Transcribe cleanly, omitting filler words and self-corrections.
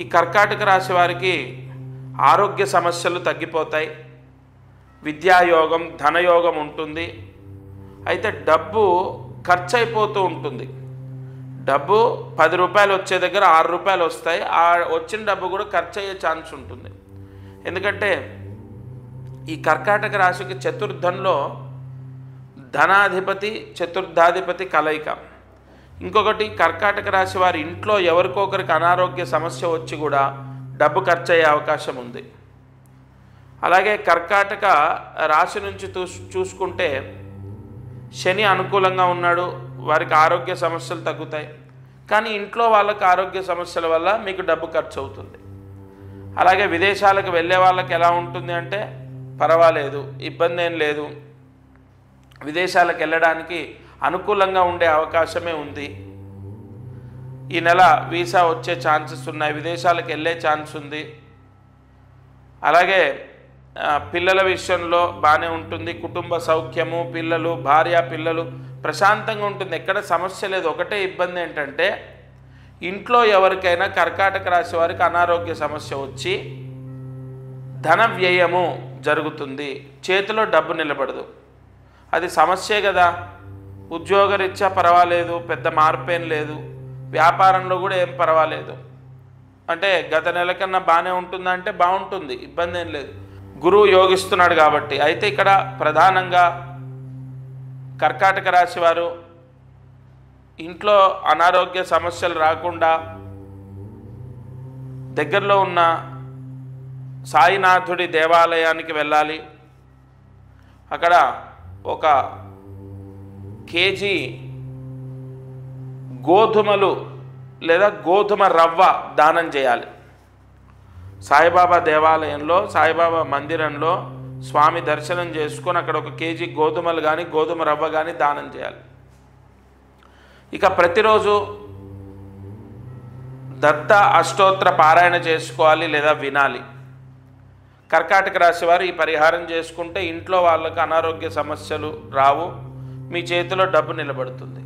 ఈ కర్కాటక రాశి వారికి ఆరోగ్య సమస్యలు తగ్గిపోతాయి, విద్యాయోగం ధనయోగం ఉంటుంది. అయితే డబ్బు ఖర్చు అయిపోతూ ఉంటుంది. డబ్బు 10 రూపాయలు వచ్చే దగ్గర 6 రూపాయలు వస్తాయి. ఆ వచ్చిన డబ్బు కూడా ఖర్చు అయ్యే ఛాన్స్ ఉంటుంది. ఎందుకంటే ఈ కర్కాటక రాశికి చతుర్థంలో ధనాధిపతి చతుర్థాధిపతి కలయిక. ఇంకొకటి కర్కాటక రాశి వారి ఇంట్లో ఎవరికొకరికి అనారోగ్య సమస్య వచ్చి కూడా డబ్బు ఖర్చు అయ్యే అవకాశం ఉంది. అలాగే కర్కాటక రాశి నుంచి చూసుకుంటే శని అనుకూలంగా ఉన్నాడు, వారికి ఆరోగ్య సమస్యలు తగ్గుతాయి. కానీ ఇంట్లో వాళ్ళకి ఆరోగ్య సమస్యల వల్ల మీకు డబ్బు ఖర్చు అవుతుంది. అలాగే విదేశాలకు వెళ్ళే వాళ్ళకి ఎలా ఉంటుంది అంటే పర్వాలేదు, ఇబ్బంది ఏం లేదు, విదేశాలకు వెళ్ళడానికి అనుకూలంగా ఉండే అవకాశమే ఉంది. ఈ నెల వీసా వచ్చే ఛాన్సెస్ ఉన్నాయి, విదేశాలకు వెళ్ళే ఛాన్స్ ఉంది. అలాగే పిల్లల విషయంలో బాగానే ఉంటుంది, కుటుంబ సౌఖ్యము, పిల్లలు భార్య పిల్లలు ప్రశాంతంగా ఉంటుంది, ఎక్కడ సమస్య లేదు. ఒకటే ఇబ్బంది ఏంటంటే ఇంట్లో ఎవరికైనా కర్కాటక రాశి వారికి అనారోగ్య సమస్య వచ్చి ధన వ్యయము జరుగుతుంది, చేతిలో డబ్బు నిలబడదు. అది సమస్యే కదా. ఉద్యోగరీత్యా పర్వాలేదు, పెద్ద మార్పేం లేదు, వ్యాపారంలో కూడా ఏం పర్వాలేదు, అంటే గత నెల కన్నా బాగానే ఉంటుందంటే బాగుంటుంది, ఇబ్బంది ఏం లేదు, గురువు యోగిస్తున్నాడు కాబట్టి. అయితే ఇక్కడ ప్రధానంగా కర్కాటక రాశి వారు ఇంట్లో అనారోగ్య సమస్యలు రాకుండా దగ్గరలో ఉన్న సాయినాథుడి దేవాలయానికి వెళ్ళాలి. అక్కడ 1 కేజీ గోధుమలు లేదా గోధుమ రవ్వ దానం చేయాలి. సాయిబాబా దేవాలయంలో సాయిబాబా మందిరంలో స్వామి దర్శనం చేసుకొని అక్కడ 1 కేజీ గోధుమలు కానీ గోధుమ రవ్వ కానీ దానం చేయాలి. ఇక ప్రతిరోజు దత్త అష్టోత్తర పారాయణ చేసుకోవాలి లేదా వినాలి. కర్కాటక రాశి వారు ఈ పరిహారం చేసుకుంటే ఇంట్లో వాళ్ళకు అనారోగ్య సమస్యలు రావు, మీ చేతిలో డబ్బు నిలబడుతుంది.